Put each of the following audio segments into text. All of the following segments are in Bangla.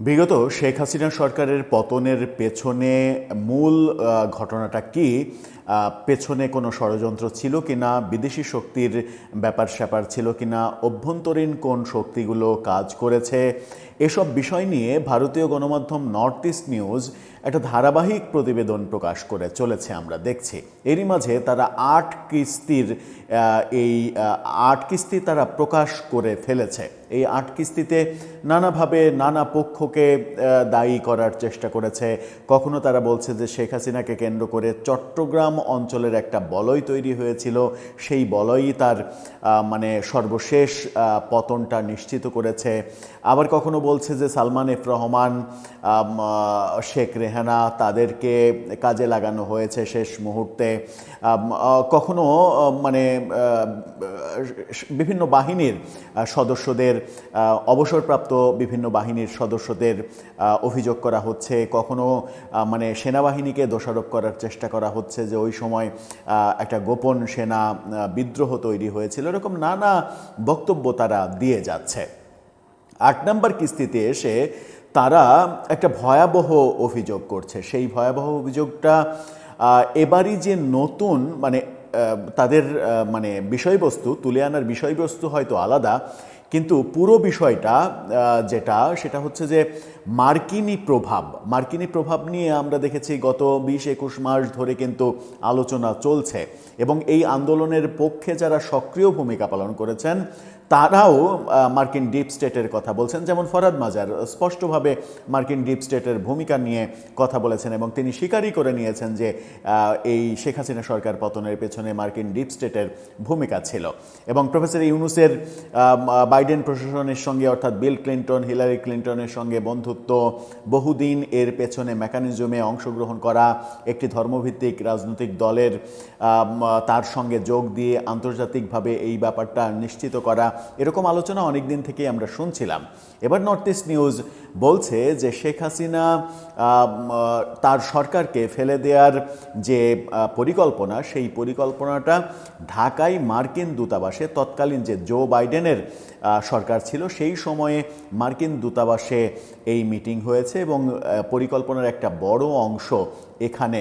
বিগত শেখ হাসিনা সরকারের পতনের পেছনে মূল ঘটনাটা কি? পেছনে কোনো ষড়যন্ত্র ছিল কিনা, বিদেশি শক্তির ব্যাপার স্যাপার ছিল কিনা, অভ্যন্তরীণ কোন শক্তিগুলো কাজ করেছে, এসব বিষয় নিয়ে ভারতীয় গণমাধ্যম নর্থ ইস্ট নিউজ একটা ধারাবাহিক প্রতিবেদন প্রকাশ করে চলেছে, আমরা দেখছি। এরই মাঝে তারা ৮ কিস্তির এই ৮ কিস্তি তারা প্রকাশ করে ফেলেছে। এই ৮ কিস্তিতে নানাভাবে নানা পক্ষকে দায়ী করার চেষ্টা করেছে। কখনো তারা বলছে যে শেখ হাসিনাকে কেন্দ্র করে চট্টগ্রাম অঞ্চলের একটা বলয় তৈরি হয়েছিল, সেই বলয়ই তার মানে সর্বশেষ পতনটা নিশ্চিত করেছে। আবার কখনো বলছে যে সালমান এফ রহমান, শেখ রেহানা তাদেরকে কাজে লাগানো হয়েছে শেষ মুহূর্তে। কখনো মানে বিভিন্ন বাহিনীর সদস্যদের, অবসরপ্রাপ্ত বিভিন্ন বাহিনীর সদস্যদের অভিযোগ করা হচ্ছে। কখনো মানে সেনাবাহিনীকে দোষারোপ করার চেষ্টা করা হচ্ছে যে ওই সময় একটা গোপন সেনা বিদ্রোহ তৈরি হয়েছিল। এরকম নানা বক্তব্য তারা দিয়ে যাচ্ছে। ৮ নম্বর কিস্তিতে এসে তারা একটা ভয়াবহ অভিযোগ করছে। সেই ভয়াবহ অভিযোগটা এবারই যে নতুন মানে তাদের মানে বিষয়বস্তু তুলে আনার বিষয়বস্তু হয়তো আলাদা, কিন্তু পুরো বিষয়টা সেটা হচ্ছে যে মার্কিনী প্রভাব নিয়ে আমরা দেখেছি গত ২০-২১ মাস ধরে কিন্তু আলোচনা চলছে, এবং এই আন্দোলনের পক্ষে যারা সক্রিয় ভূমিকা পালন করেছেন তারাও মার্কিন ডিপ স্টেটের কথা বলছেন। যেমন ফরহাদ মাজার স্পষ্টভাবে মার্কিন ডিপ স্টেটের ভূমিকা নিয়ে কথা বলেছেন, এবং তিনি স্বীকারই করে নিয়েছেন যে এই শেখ হাসিনা সরকার পতনের পেছনে মার্কিন ডিপ স্টেটের ভূমিকা ছিল। এবং প্রফেসর ইউনূসের বাইডেন প্রশাসনের সঙ্গে, অর্থাৎ বিল ক্লিন্টন হিলারি ক্লিন্টনের সঙ্গে বন্ধুত্ব, বহুদিন এর পেছনে মেকানিজমে অংশগ্রহণ করা, একটি ধর্মভিত্তিক রাজনৈতিক দলের তার সঙ্গে যোগ দিয়ে আন্তর্জাতিকভাবে এই ব্যাপারটা নিশ্চিত করা, এরকম আলোচনা অনেক দিন থেকেই আমরা শুনছিলাম। এবার নর্থ ইস্ট নিউজ বলছে যে শেখ হাসিনা তার সরকারকে ফেলে দেওয়ার যে পরিকল্পনা, সেই পরিকল্পনাটা ঢাকায় মার্কিন দূতাবাসে, তৎকালীন যে জো বাইডেনের সরকার ছিল সেই সময়ে মার্কিন দূতাবাসে এই মিটিং হয়েছে, এবং পরিকল্পনার একটা বড় অংশ এখানে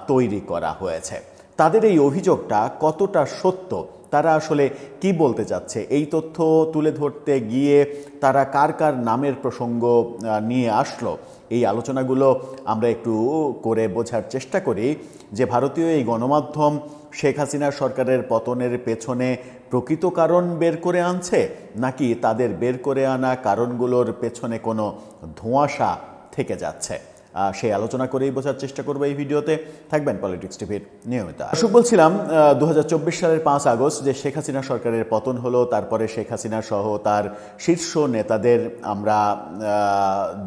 তৈরি করা হয়েছে। তাদের এই অভিযোগটা কতটা সত্য, তারা আসলে কি বলতে চাচ্ছে, এই তথ্য তুলে ধরতে গিয়ে তারা কার কার নামের প্রসঙ্গ নিয়ে আসলো, এই আলোচনাগুলো আমরা একটু করে বোঝার চেষ্টা করি যে ভারতীয় এই গণমাধ্যম শেখ হাসিনা সরকারের পতনের পেছনে প্রকৃত কারণ বের করে আনছে, নাকি তাদের বের করে আনা কারণগুলোর পেছনে কোনো ধোঁয়াশা থেকে যাচ্ছে। সেই আলোচনা করেই বোঝার চেষ্টা করবো এই ভিডিওতে। থাকবেন পলিটিক্স টিভির নিয়মিত দর্শক। বলছিলাম 2024 সালের 5 আগস্ট যে শেখ হাসিনা সরকারের পতন হলো, তারপরে শেখ হাসিনা সহ তার শীর্ষ নেতাদের আমরা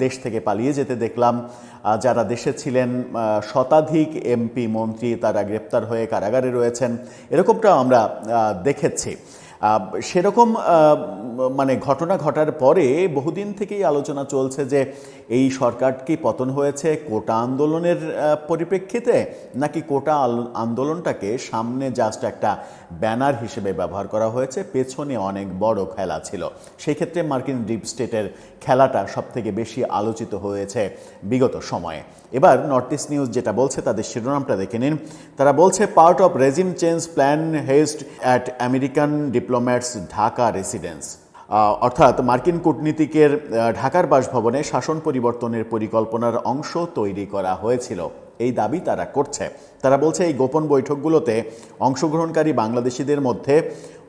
দেশ থেকে পালিয়ে যেতে দেখলাম। যারা দেশে ছিলেন শতাধিক এমপি মন্ত্রী তারা গ্রেপ্তার হয়ে কারাগারে রয়েছেন, এরকমটাও আমরা দেখেছি। সেরকম মানে ঘটনা ঘটার পরে বহুদিন থেকেই আলোচনা চলছে যে এই সরকার কি পতন হয়েছে কোটা আন্দোলনের পরিপ্রেক্ষিতে, নাকি কোটা আন্দোলনটাকে সামনে জাস্ট একটা ব্যানার হিসেবে ব্যবহার করা হয়েছে, পেছনে অনেক বড় খেলা ছিল। সেই ক্ষেত্রে মার্কিন ডিপ স্টেটের খেলাটা সবথেকে বেশি আলোচিত হয়েছে বিগত সময়ে। এবার নর্থ ইস্ট নিউজ যেটা বলছে, তাদের শিরোনামটা দেখে নিন। তারা বলছে part of regime change plan heist at American diplomats Dhaka residence. অর্থাৎ মার্কিন কূটনীতিকের ঢাকার বাসভবনে শাসন পরিবর্তনের পরিকল্পনার অংশ তৈরি করা হয়েছিল, এই দাবি তারা করছে। তারা বলছে এই গোপন বৈঠকগুলোতে অংশগ্রহণকারী বাংলাদেশিদের মধ্যে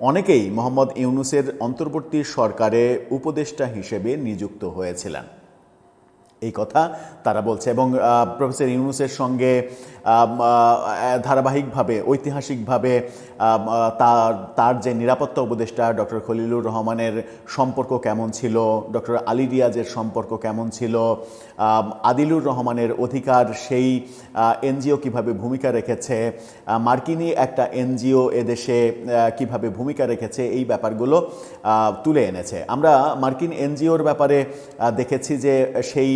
অনেকেই মোহাম্মদ ইউনূসের অন্তর্বর্তী সরকারে উপদেষ্টা হিসেবে নিযুক্ত হয়েছিলেন, এই কথা তারা বলছে। এবং প্রফেসর ইউনূসের সঙ্গে ধারাবাহিকভাবে ঐতিহাসিকভাবে তার যে নিরাপত্তা উপদেষ্টা ডক্টর খলিলুর রহমানের সম্পর্ক কেমন ছিল, ডক্টর আলী রিয়াজের সম্পর্ক কেমন ছিল, আদিলুর রহমানের অধিকার সেই এনজিও কিভাবে ভূমিকা রেখেছে, মার্কিনী একটা এনজিও এদেশে কিভাবে ভূমিকা রেখেছে, এই ব্যাপারগুলো তুলে এনেছে। আমরা মার্কিন এনজিওর ব্যাপারে দেখেছি যে সেই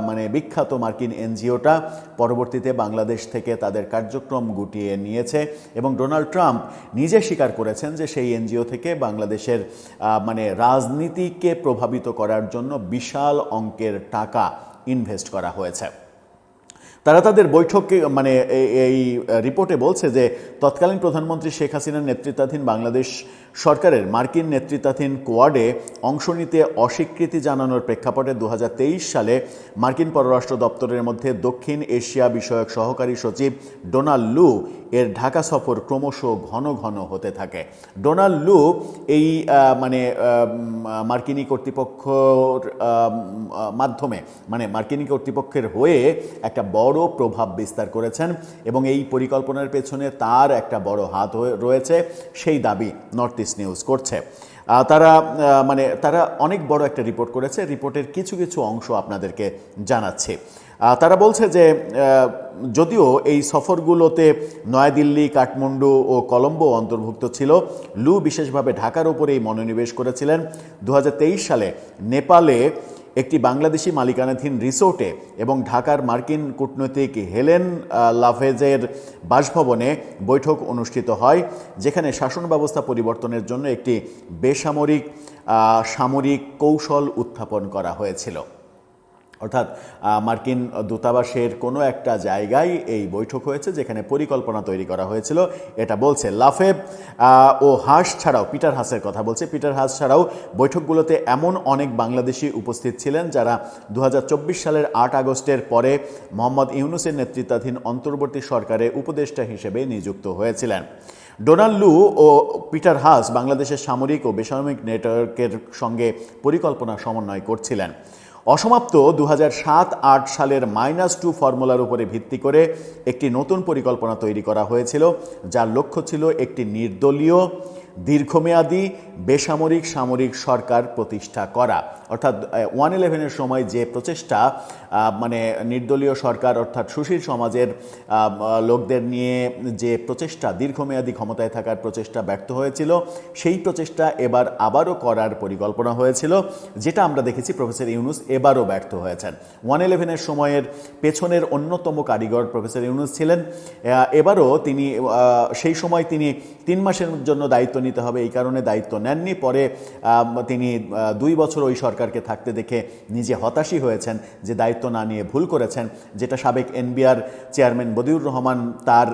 মানে বিখ্যাত মার্কিন এনজিওটা পরবর্তীতে বাংলাদেশ থেকে তাদের কার্যক্রম গুটিয়ে নিয়েছে এবং ডোনাল্ড ট্রাম্প নিজে স্বীকার করেছেন যে সেই এনজিও থেকে বাংলাদেশের মানে রাজনীতিকে প্রভাবিত করার জন্য বিশাল অঙ্কের টাকা ইনভেস্ট করা হয়েছে। তারা তাদের বৈঠকে মানে এই রিপোর্টে বলছে যে তৎকালীন প্রধানমন্ত্রী শেখ হাসিনার নেতৃত্বাধীন বাংলাদেশ সরকারের মার্কিন নেতৃত্বাধীন কোয়াডে অংশ নিতে অস্বীকৃতি জানানোর প্রেক্ষাপটে 2023 সালে মার্কিন পররাষ্ট্র দপ্তরের মধ্যে দক্ষিণ এশিয়া বিষয়ক সহকারী সচিব ডোনাল্ড লু এর ঢাকা সফর ক্রমশ ঘন ঘন হতে থাকে। ডোনাল্ড লু এই মানে মার্কিনী কর্তৃপক্ষের মাধ্যমে মানে মার্কিনী কর্তৃপক্ষের হয়ে একটা বড় প্রভাব বিস্তার করেছেন এবং এই পরিকল্পনার পেছনে তার একটা বড় হাত রয়েছে, সেই দাবি নর্থ ইস্ট নিউজ করছে। তারা অনেক বড় একটা রিপোর্ট করেছে, রিপোর্টের কিছু কিছু অংশ আপনাদেরকে জানাচ্ছে। তারা বলছে যে যদিও এই সফরগুলোতে নয়াদিল্লি, কাঠমান্ডু ও কলম্বো অন্তর্ভুক্ত ছিল, লু বিশেষভাবে ঢাকার উপরেই মনোনিবেশ করেছিলেন। 2023 সালে নেপালে একটি বাংলাদেশি মালিকানাধীন রিসোর্টে এবং ঢাকার মার্কিন কূটনৈতিক হেলেন লাভেজের বাসভবনে বৈঠক অনুষ্ঠিত হয়, যেখানে শাসন ব্যবস্থা পরিবর্তনের জন্য একটি বেসামরিক সামরিক কৌশল উত্থাপন করা হয়েছিল। অর্থাৎ মার্কিন দূতাবাসের কোনো একটা জায়গায় এই বৈঠক হয়েছে যেখানে পরিকল্পনা তৈরি করা হয়েছিল, এটা বলছে। লাফেব ও হাস ছাড়াও, পিটার হাসের কথা বলছে, পিটার হাস ছাড়াও বৈঠকগুলোতে এমন অনেক বাংলাদেশি উপস্থিত ছিলেন যারা 2024 সালের 8 আগস্টের পরে মোহাম্মদ ইউনূসের নেতৃত্বাধীন অন্তর্বর্তী সরকারে উপদেষ্টা হিসেবে নিযুক্ত হয়েছিলেন। ডোনাল্ড লু ও পিটার হাস বাংলাদেশের সামরিক ও বেসামরিক নেটওয়ার্কের সঙ্গে পরিকল্পনা সমন্বয় করছিলেন। অসমাপ্ত 2007-8 সালের -2 ফর্মুলার উপরে ভিত্তি করে একটি নতুন পরিকল্পনা তৈরি করা হয়েছিল, যার লক্ষ্য ছিল একটি নির্দলীয় দীর্ঘমেয়াদী বেসামরিক সামরিক সরকার প্রতিষ্ঠা করা। অর্থাৎ 1/11-এর সময় যে প্রচেষ্টা মানে নির্দলীয় সরকার অর্থাৎ সুশীল সমাজের লোকদের নিয়ে যে প্রচেষ্টা, দীর্ঘমেয়াদী ক্ষমতায় থাকার প্রচেষ্টা ব্যর্থ হয়েছিল, সেই প্রচেষ্টা এবার আবারও করার পরিকল্পনা হয়েছিল, যেটা আমরা দেখেছি প্রফেসর ইউনূস এবারও ব্যর্থ হয়েছেন। 1/11-এর সময়ের পেছনের অন্যতম কারিগর প্রফেসর ইউনূস ছিলেন। এবারও তিনি সেই সময় তিনি 3 মাসের জন্য দায়িত্ব নিতে হবে এই কারণে দায়িত্ব নেননি। পরে তিনি 2 বছর ওই সরকারকে থাকতে দেখে নিজে হতাশই হয়েছেন যে দায়িত্ব না নিয়ে ভুল করেছেন, যেটা সাবেক এনবিআর চেয়ারম্যান বদিউর রহমান তার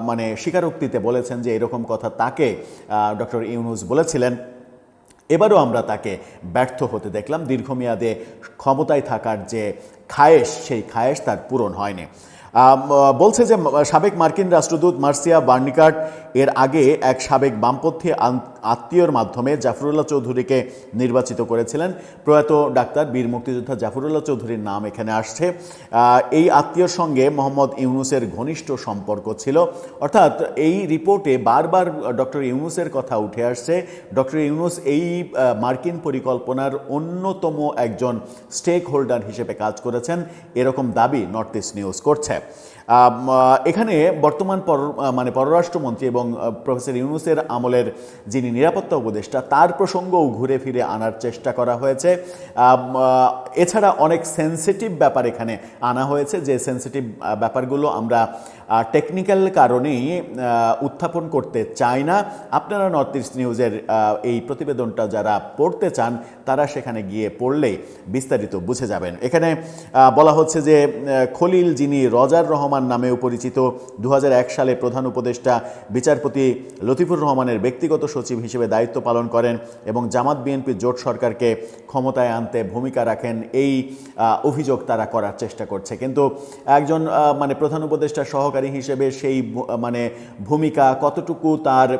মানে স্বীকারোক্তিতে বলেছেন যে এরকম কথা তাকে ডক্টর ইউনূস বলেছিলেন। এবারও আমরা তাকে ব্যর্থ হতে দেখলাম। দীর্ঘমেয়াদে ক্ষমতায় থাকার যে খায়েশ, সেই খায়েশ তার পূরণ হয়নি। বলছে যে সাবেক মার্কিন রাষ্ট্রদূত মার্সিয়া বার্নিকাট এর আগে এক সাবেক বামপন্থী আত্মীয়র মাধ্যমে জাফরুল্লাহ চৌধুরীকে নির্বাচিত করেছিলেন। প্রয়াত ডাক্তার বীর মুক্তিযোদ্ধা জাফরুল্লাহ চৌধুরীর নাম এখানে আসছে। এই আত্মীয়র সঙ্গে মোহাম্মদ ইউনূসের ঘনিষ্ঠ সম্পর্ক ছিল। অর্থাৎ এই রিপোর্টে বারবার ডক্টর ইউনূসের কথা উঠে আসছে। ডক্টর ইউনূস এই মার্কিন পরিকল্পনার অন্যতম একজন স্টেক হোল্ডার হিসেবে কাজ করেছেন, এরকম দাবি নর্থ ইস্ট নিউজ করছে। এখানে বর্তমান পররাষ্ট্রমন্ত্রী এবং প্রফেসর ইউনূসের আমলের যিনি নিরাপত্তা উপদেষ্টা, তার প্রসঙ্গও ঘুরে ফিরে আনার চেষ্টা করা হয়েছে। এছাড়া অনেক সেন্সিটিভ ব্যাপার এখানে আনা হয়েছে, যে সেন্সিটিভ ব্যাপারগুলো আমরা টেকনিক্যাল কারণেই উত্থাপন করতে চাই না। আপনারা নর্থ ইস্ট নিউজের এই প্রতিবেদনটা যারা পড়তে চান তারা সেখানে গিয়ে পড়লেই বিস্তারিত বুঝে যাবেন। এখানে বলা হচ্ছে যে খলিল, যিনি রজার রহমান নামেও পরিচিত, 2001 সালে প্রধান উপদেষ্টা বিচারপতি লতিফুর রহমানের ব্যক্তিগত সচিব হিসেবে দায়িত্ব পালন করেন এবং জামাত বিএনপি জোট সরকারকে ক্ষমতায় আনতে ভূমিকা রাখেন, এই অভিযোগ তারা করার চেষ্টা করছে। কিন্তু একজন প্রধান উপদেষ্টা সহকারী হিসেবে সেই ভূমিকা কতটুকু তার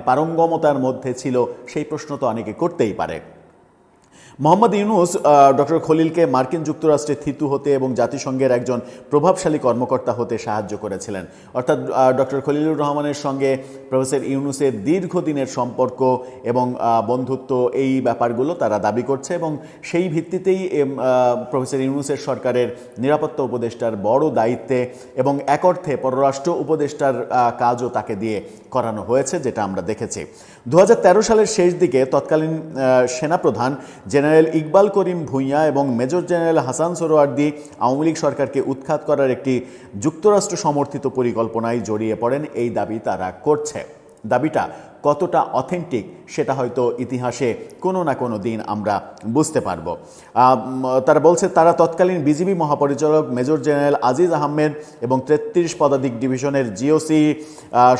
পারঙ্গমতার মধ্যে ছিল, সেই প্রশ্ন তো অনেকে করতেই পারে। মোহাম্মদ ইউনূস ডক্টর খলিলকে মার্কিন যুক্তরাষ্ট্রে থিতু হতে এবং জাতিসংঘের একজন প্রভাবশালী কর্মকর্তা হতে সাহায্য করেছিলেন। অর্থাৎ ডক্টর খলিলুর রহমানের সঙ্গে প্রফেসর ইউনূসের দীর্ঘদিনের সম্পর্ক এবং বন্ধুত্ব, এই ব্যাপারগুলো তারা দাবি করছে এবং সেই ভিত্তিতেই প্রফেসর ইউনূসের সরকারের নিরাপত্তা উপদেষ্টার বড় দায়িত্বে এবং এক অর্থে পররাষ্ট্র উপদেষ্টার কাজও তাকে দিয়ে করানো হয়েছে, যেটা আমরা দেখেছি। 2013 সালের শেষ দিকে তৎকালীন সেনাপ্রধান জেনারেল জেনারেল ইকবাল করিম ভূঁইয়া এবং মেজর জেনারেল হাসান সোহরাওয়ার্দী আওয়ামী লীগ সরকারকে উৎখাত করার একটি যুক্তরাষ্ট্র সমর্থিত পরিকল্পনায় জড়িয়ে পড়েন, এই দাবি তারা করছে। দাবিটা কতটা অথেন্টিক সেটা হয়তো ইতিহাসে কোনো না কোনো দিন আমরা বুঝতে পারবো। তারা বলছে তারা তৎকালীন বিজিবি মহাপরিচালক মেজর জেনারেল আজিজ আহমেদ এবং 33 পদাতিক ডিভিশনের জিওসি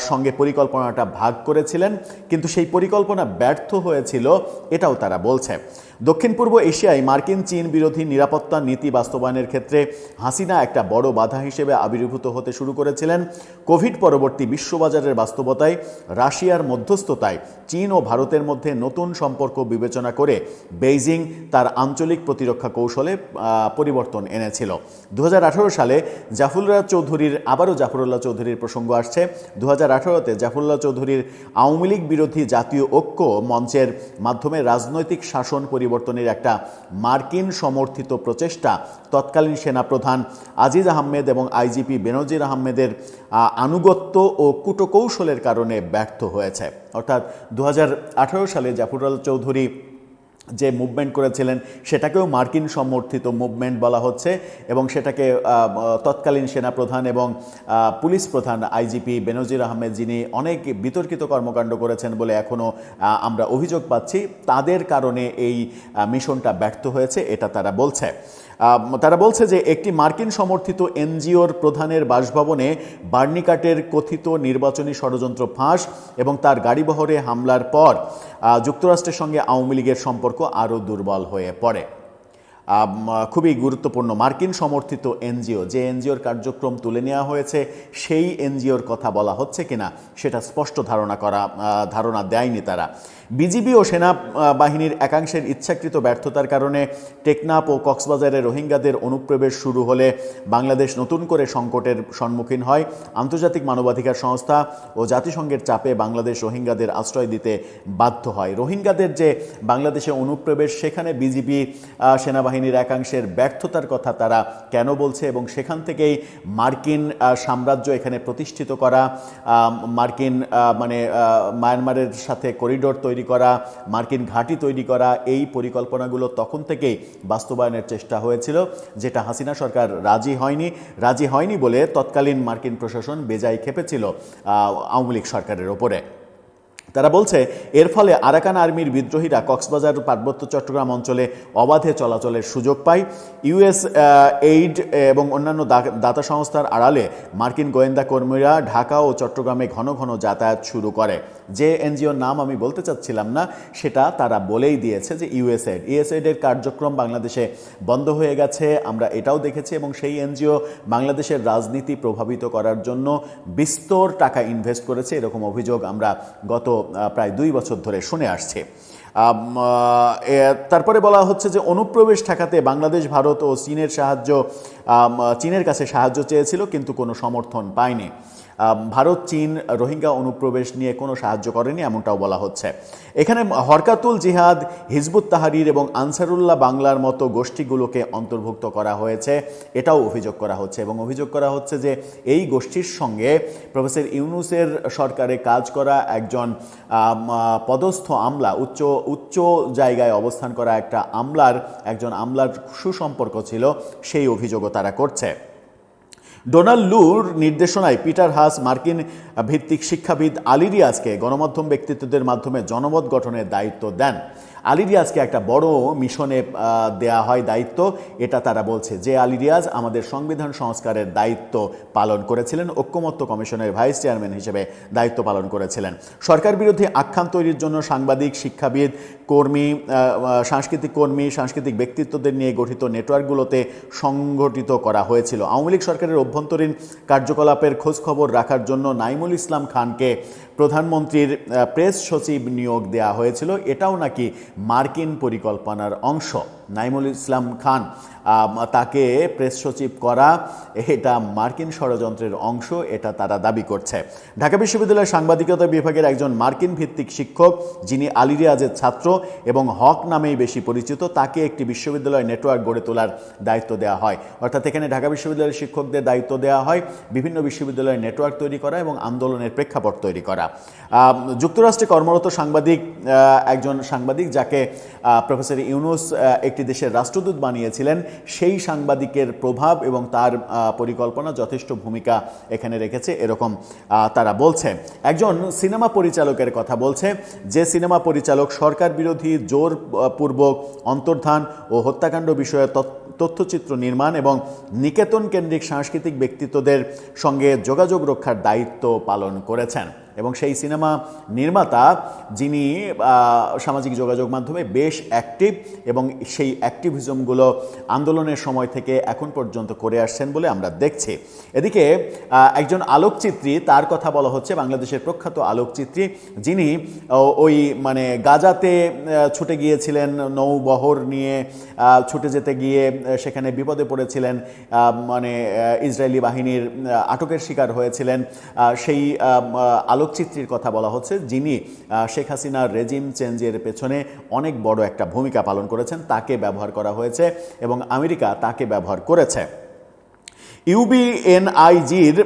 সঙ্গে পরিকল্পনাটা ভাগ করেছিলেন, কিন্তু সেই পরিকল্পনা ব্যর্থ হয়েছিল এটাও তারা বলছে। দক্ষিণ পূর্ব এশিয়ায় মার্কিন চীন বিরোধী নিরাপত্তা নীতি বাস্তবায়নের ক্ষেত্রে হাসিনা একটা বড় বাধা হিসেবে আবির্ভূত হতে শুরু করেছিলেন। কোভিড পরবর্তী বিশ্ববাজারের বাস্তবতায় রাশিয়ার মধ্যস্থতায় চীন ও ভারতের মধ্যে নতুন সম্পর্ক বিবেচনা করে বেইজিং তার আঞ্চলিক প্রতিরক্ষা কৌশলে পরিবর্তন এনেছিল। 2018 সালে আবারও জাফরুল্লাহ চৌধুরীর প্রসঙ্গ আসছে। 2018-তে জাফরুল্লাহ চৌধুরীর আওয়ামী লীগ বিরোধী জাতীয় ঐক্য মঞ্চের মাধ্যমে রাজনৈতিক শাসন পরিবর্তনের একটা মার্কিন সমর্থিত প্রচেষ্টা তৎকালীন সেনাপ্রধান আজিজ আহমেদ এবং আইজিপি বেনজির আহমেদের আনুগত্য ও কূটকৌশলের কারণে ব্যর্থ হয়েছে। অর্থাৎ 2018 সালে জাফরুল্লাহ চৌধুরী যে মুভমেন্ট করেছিলেন সেটাকেও মার্কিন সমর্থিত মুভমেন্ট বলা হচ্ছে এবং সেটাকে তৎকালীন সেনাপ্রধান এবং পুলিশ প্রধান আইজিপি বেনজির আহমেদ, যিনি অনেক বিতর্কিত কর্মকাণ্ড করেছেন বলে এখনও আমরা অভিযোগ পাচ্ছি, তাদের কারণে এই মিশনটা ব্যর্থ হয়েছে এটা তারা বলছে। তারা বলছে যে একটি মার্কিন সমর্থিত এনজিওর প্রধানের বাসভবনে বার্নিকাটের কথিত নির্বাচনী ষড়যন্ত্র ফাঁস এবং তার গাড়িবহরে হামলার পর যুক্তরাষ্ট্রের সঙ্গে আওয়ামী লীগের সম্পর্ক আরও দুর্বল হয়ে পড়ে। খুবই গুরুত্বপূর্ণ, মার্কিন সমর্থিত এনজিও, যে এনজিওর কার্যক্রম তুলে নেওয়া হয়েছে সেই এনজিওর কথা বলা হচ্ছে কিনা সেটা স্পষ্ট ধারণা দেয়নি তারা। বিজিবি ও সেনাবাহিনীর একাংশের ইচ্ছাকৃত ব্যর্থতার কারণে টেকনাফ ও কক্সবাজারে রোহিঙ্গাদের অনুপ্রবেশ শুরু হলে বাংলাদেশ নতুন করে সংকটের সম্মুখীন হয়। আন্তর্জাতিক মানবাধিকার সংস্থা ও জাতিসংঘের চাপে বাংলাদেশ রোহিঙ্গাদের আশ্রয় দিতে বাধ্য হয়। রোহিঙ্গাদের যে বাংলাদেশে অনুপ্রবেশ, সেখানে বিজিবি সেনাবাহিনীর একাংশের ব্যর্থতার কথা তারা কেন বলছে এবং সেখান থেকেই মার্কিন সাম্রাজ্য এখানে প্রতিষ্ঠিত করা, মার্কিন মায়ানমারের সাথে করিডোর তৈরি করা, মার্কিন ঘাঁটি তৈরি করা, এই পরিকল্পনাগুলো তখন থেকেই বাস্তবায়নের চেষ্টা হয়েছিল, যেটা হাসিনা সরকার রাজি হয়নি বলে তৎকালীন মার্কিন প্রশাসন বেজায় ক্ষেপেছিল আওয়ামী লীগ সরকারের ওপরে। তারা বলছে এর ফলে আরাকান আর্মির বিদ্রোহীরা কক্সবাজার পার্বত্য চট্টগ্রাম অঞ্চলে অবাধে চলাচলের সুযোগ পায়। ইউএস এইড এবং অন্যান্য দাতা সংস্থার আড়ালে মার্কিন গোয়েন্দা কর্মীরা ঢাকা ও চট্টগ্রামে ঘন ঘন যাতায়াত শুরু করে। যে এনজিওর নাম আমি বলতে চাচ্ছিলাম না সেটা তারা বলেই দিয়েছে যে ইউএসএইডের কার্যক্রম বাংলাদেশে বন্ধ হয়ে গেছে, আমরা এটাও দেখেছি, এবং সেই এনজিও বাংলাদেশের রাজনীতি প্রভাবিত করার জন্য বিস্তর টাকা ইনভেস্ট করেছে, এরকম অভিযোগ আমরা গত প্রায় 2 বছর ধরে শুনে আসছে। তারপরে বলা হচ্ছে যে অনুপ্রবেশ ঠেকাতে বাংলাদেশ ভারত ও চীনের কাছে সাহায্য চেয়েছিল কিন্তু কোনো সমর্থন পায়নি। ভারত চীন রোহিঙ্গা অনুপ্রবেশ নিয়ে কোনো সাহায্য করেনি এমনটাও বলা হচ্ছে। এখানে হরকাতুল জিহাদ, হিজবুত তাহরির এবং আনসারুল্লাহ বাংলার মতো গোষ্ঠীগুলোকে অন্তর্ভুক্ত করা হয়েছে, এটাও অভিযোগ করা হচ্ছে এবং অভিযোগ করা হচ্ছে যে এই গোষ্ঠীর সঙ্গে প্রফেসর ইউনূসের সরকারে কাজ করা একজন পদস্থ আমলা, উচ্চ জায়গায় অবস্থান করা একজন আমলার সুসম্পর্ক ছিল, সেই অভিযোগও তারা করছে। ডোনাল্ড লুর নির্দেশনায় পিটার হাস মার্কিন ভিত্তিক শিক্ষাবিদ আলী রিয়াজকে গণমাধ্যম ব্যক্তিত্বদের মাধ্যমে জনমত গঠনের দায়িত্ব দেন। আলী রিয়াজকে একটা বড় মিশনে দেয়া হয় দায়িত্ব, এটা তারা বলছে যে আলী রিয়াজ আমাদের সংবিধান সংস্কারের দায়িত্ব পালন করেছিলেন, ঐক্যমত্য কমিশনের ভাইস চেয়ারম্যান হিসেবে দায়িত্ব পালন করেছিলেন। সরকার বিরোধী আখ্যান তৈরির জন্য সাংবাদিক, শিক্ষাবিদ, সাংস্কৃতিক ব্যক্তিত্বদের নিয়ে গঠিত নেটওয়ার্কগুলোতে সংগঠিত করা হয়েছিল। আওয়ামী লীগ সরকারের অভ্যন্তরীণ কার্যকলাপের খোঁজখবর রাখার জন্য নাইমুল ইসলাম খানকে প্রধানমন্ত্রীর প্রেস সচিব নিয়োগ দেওয়া হয়েছিল, এটাও নাকি মার্কিন পরিকল্পনার অংশ। নাইমুল ইসলাম খান তাকে প্রেস সচিব করা এটা মার্কিন ষড়যন্ত্রের অংশ, এটা তারা দাবি করছে। ঢাকা বিশ্ববিদ্যালয়ের সাংবাদিকতা বিভাগের একজন মার্কিন ভিত্তিক শিক্ষক, যিনি আলী রিয়াজের ছাত্র এবং হক নামেই বেশি পরিচিত, তাকে একটি বিশ্ববিদ্যালয় নেটওয়ার্ক গড়ে তোলার দায়িত্ব দেওয়া হয়। অর্থাৎ এখানে ঢাকা বিশ্ববিদ্যালয়ের শিক্ষকদের দায়িত্ব দেওয়া হয় বিভিন্ন বিশ্ববিদ্যালয়ের নেটওয়ার্ক তৈরি করা এবং আন্দোলনের প্রেক্ষাপট তৈরি করা। যুক্তরাষ্ট্রে কর্মরত একজন সাংবাদিক যাকে প্রফেসর ইউনুস একটি দেশের রাষ্ট্রদূত বানিয়েছিলেন, সেই সাংবাদিকের প্রভাব এবং তার পরিকল্পনা যথেষ্ট ভূমিকা এখানে রেখেছে এরকম তারা বলছে। একজন সিনেমা পরিচালকের কথা বলছে, যে সিনেমা পরিচালক সরকার বিরোধী জোরপূর্বক অন্তর্ধান ও হত্যাকাণ্ড বিষয়ে তথ্যচিত্র নির্মাণ এবং নিকেতন কেন্দ্রিক সাংস্কৃতিক ব্যক্তিত্বদের সঙ্গে যোগাযোগ রক্ষার দায়িত্ব পালন করেছেন। এবং সেই সিনেমা নির্মাতা যিনি সামাজিক যোগাযোগ মাধ্যমে বেশ অ্যাক্টিভ এবং সেই অ্যাক্টিভিজমগুলো আন্দোলনের সময় থেকে এখন পর্যন্ত করে আসছেন বলে আমরা দেখছি। এদিকে একজন আলোকচিত্রী, তার কথা বলা হচ্ছে, বাংলাদেশের প্রখ্যাত আলোকচিত্রী, যিনি ওই মানে গাজাতে ছুটে গিয়েছিলেন নৌবহর নিয়ে, ছুটে যেতে গিয়ে সেখানে বিপদে পড়েছিলেন, মানে ইসরায়েলি বাহিনীর আটকের শিকার হয়েছিলেন, সেই আলোকচিত্রীর কথা বলা হচ্ছে, যিনি শেখ হাসিনার রেজিম চেঞ্জের পেছনে অনেক বড় একটা ভূমিকা পালন করেছেন। তাকে ব্যবহার করা হয়েছে এবং আমেরিকা তাকে ব্যবহার করেছে। ইউবিএনআইজির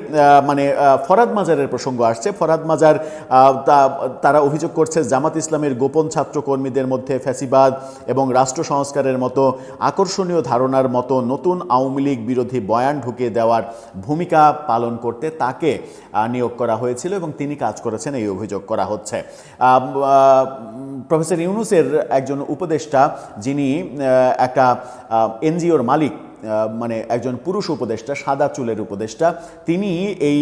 মানে ফরাদ মাজারের প্রসঙ্গ আসছে। ফরাদ মাজার তারা অভিযোগ করছে জামাত ইসলামের গোপন ছাত্র কর্মীদের মধ্যে ফ্যাসিবাদ এবং রাষ্ট্র সংস্কারের মতো আকর্ষণীয় ধারণার মতো নতুন আওয়ামী লীগ বিরোধী বয়ান ঢুকিয়ে দেওয়ার ভূমিকা পালন করতে তাকে নিয়োগ করা হয়েছিল এবং তিনি কাজ করেছেন, এই অভিযোগ করা হচ্ছে। প্রফেসর ইউনুসের একজন উপদেষ্টা, যিনি একটা এনজিওর মালিক, মানে একজন পুরুষ উপদেষ্টা, সাদা চুলের উপদেষ্টা, তিনি এই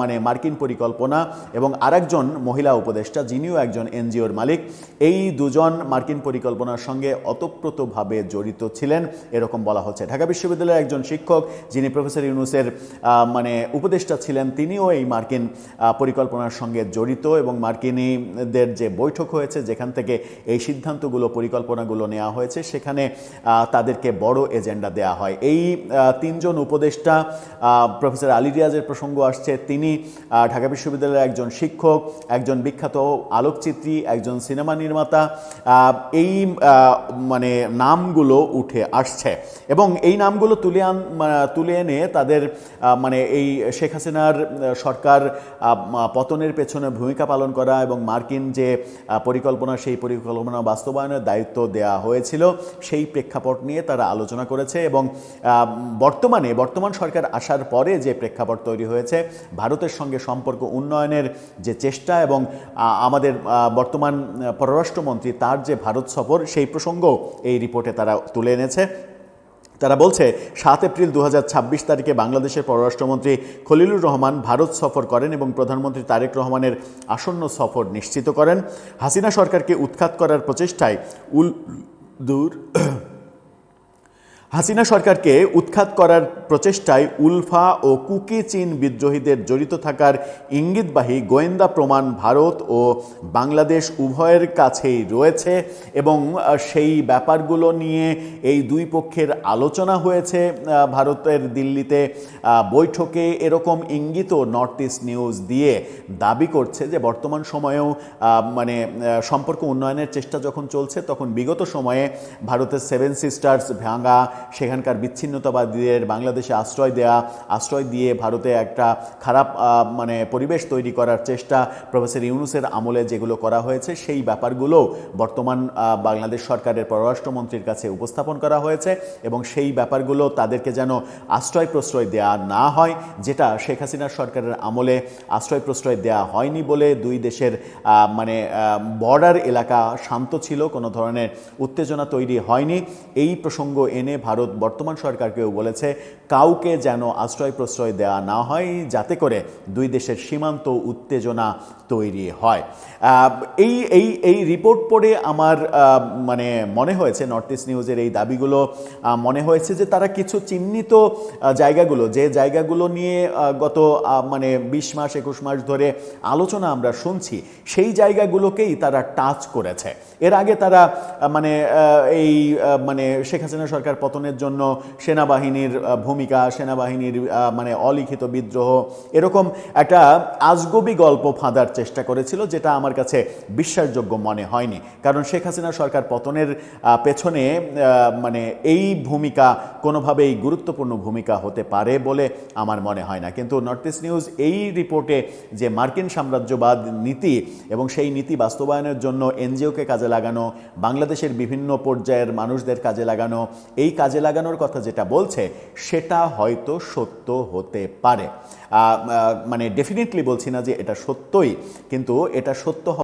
মানে মার্কিন পরিকল্পনা, এবং আরেকজন মহিলা উপদেষ্টা যিনিও একজন এনজিওর মালিক, এই দুজন মার্কিন পরিকল্পনার সঙ্গে ওতপ্রোতভাবে জড়িত ছিলেন এরকম বলা হচ্ছে। ঢাকা বিশ্ববিদ্যালয়ের একজন শিক্ষক, যিনি প্রফেসর ইউনুসের মানে উপদেষ্টা ছিলেন, তিনিও এই মার্কিন পরিকল্পনার সঙ্গে জড়িত এবং মার্কিনীদের যে বৈঠক হয়েছে, যেখান থেকে এই সিদ্ধান্তগুলো, পরিকল্পনাগুলো নেওয়া হয়েছে, সেখানে তাদেরকে বড় এজেন্ডা দেওয়া হয়। এই তিনজন উপদেষ্টা, প্রফেসর আলী রিয়াজের প্রসঙ্গ আসছে, তিনি ঢাকা বিশ্ববিদ্যালয়ের একজন শিক্ষক, একজন বিখ্যাত আলোকচিত্রী, একজন সিনেমা নির্মাতা, এই মানে নামগুলো উঠে আসছে এবং এই নামগুলো তুলে এনে তাদের মানে এই শেখ হাসিনার সরকার পতনের পেছনে ভূমিকা পালন করা এবং মার্কিন যে পরিকল্পনা, সেই পরিকল্পনা বাস্তবায়নের দায়িত্ব দেওয়া হয়েছিল, সেই প্রেক্ষাপট নিয়ে তারা আলোচনা করেছে। এবং বর্তমান সরকার আসার পরে যে প্রেক্ষাপট তৈরি হয়েছে, ভারতের সঙ্গে সম্পর্ক উন্নয়নের যে চেষ্টা এবং আমাদের বর্তমান পররাষ্ট্রমন্ত্রী তার যে ভারত সফর, সেই প্রসঙ্গ এই রিপোর্টে তারা তুলে এনেছে। তারা বলছে 7 এপ্রিল 2026 তারিখে বাংলাদেশের পররাষ্ট্রমন্ত্রী খলিলুর রহমান ভারত সফর করেন এবং প্রধানমন্ত্রী তারেক রহমানের আসন্ন সফর নিশ্চিত করেন। হাসিনা সরকারকে উৎখাত করার প্রচেষ্টায় হাসিনা সরকারকে উৎখাত করার প্রচেষ্টায় উলফা ও কুকি চীন বিদ্রোহীদের জড়িত থাকার ইঙ্গিতবাহী গোয়েন্দা প্রমাণ ভারত ও বাংলাদেশ উভয়ের কাছেই রয়েছে এবং সেই ব্যাপারগুলো নিয়ে এই দুই পক্ষের আলোচনা হয়েছে ভারতের দিল্লিতে বৈঠকে। এরকম ইঙ্গিত নর্থ ইস্ট নিউজ দিয়ে দাবি করছে যে বর্তমান সময়েও মানে সম্পর্ক উন্নয়নের চেষ্টা যখন চলছে, তখন বিগত সময়ে ভারতের 7 সিস্টার্স ভাঙা, সেখানকার বিচ্ছিন্নতাবাদীদের বাংলাদেশে আশ্রয় দিয়ে ভারতে একটা খারাপ মানে পরিবেশ তৈরি করার চেষ্টা প্রফেসর ইউনুসের আমলে যেগুলো করা হয়েছে, সেই ব্যাপারগুলো বর্তমান বাংলাদেশ সরকারের পররাষ্ট্রমন্ত্রীর কাছে উপস্থাপন করা হয়েছে এবং সেই ব্যাপারগুলো তাদেরকে যেন আশ্রয় প্রশ্রয় দেওয়া না হয়, যেটা শেখ হাসিনার সরকারের আমলে আশ্রয় প্রশ্রয় দেওয়া হয়নি বলে দুই দেশের মানে বর্ডার এলাকা শান্ত ছিল, কোনো ধরনের উত্তেজনা তৈরি হয়নি। এই প্রসঙ্গ এনে ভারত বর্তমান সরকারকেও বলেছে কাউকে যেন আশ্রয় প্রশ্রয় দেওয়া না হয়, যাতে করে দুই দেশের সীমান্ত উত্তেজনা তৈরি হয়। এই এই এই রিপোর্ট পড়ে আমার মানে মনে হয়েছে, নর্থ ইস্ট নিউজের এই দাবিগুলো মনে হয়েছে যে তারা কিছু চিহ্নিত জায়গাগুলো, যে জায়গাগুলো নিয়ে গত মানে 20 মাস 21 মাস ধরে আলোচনা আমরা শুনছি, সেই জায়গাগুলোকেই তারা টাচ করেছে। এর আগে তারা মানে এই মানে শেখ হাসিনা সরকার পতনের জন্য সেনাবাহিনীর ভূমিকা, সেনাবাহিনীর মানে অলিখিত বিদ্রোহ, এরকম একটা আজগবি গল্প ফাঁদার চেষ্টা করেছিল, যেটা আমার কাছে বিশ্বাসযোগ্য মনে হয়নি। কারণ শেখ হাসিনা সরকার পতনের পেছনে মানে এই ভূমিকা কোনোভাবেই গুরুত্বপূর্ণ ভূমিকা হতে পারে বলে আমার মনে হয় না। কিন্তু নর্থ ইস্ট নিউজ এই রিপোর্টে যে মার্কিন সাম্রাজ্যবাদ নীতি এবং সেই নীতি বাস্তবায়নের জন্য এনজিওকে কাজে লাগানো, বাংলাদেশের বিভিন্ন পর্যায়ের মানুষদের কাজে লাগানো, এই কাজে লাগানোর কথা যেটা বলছে সেটা হয়তো সত্য হতে পারে। মানে ডেফিনেটলি বলছি না যে এটা সত্যই, কিন্তু এটা সত্য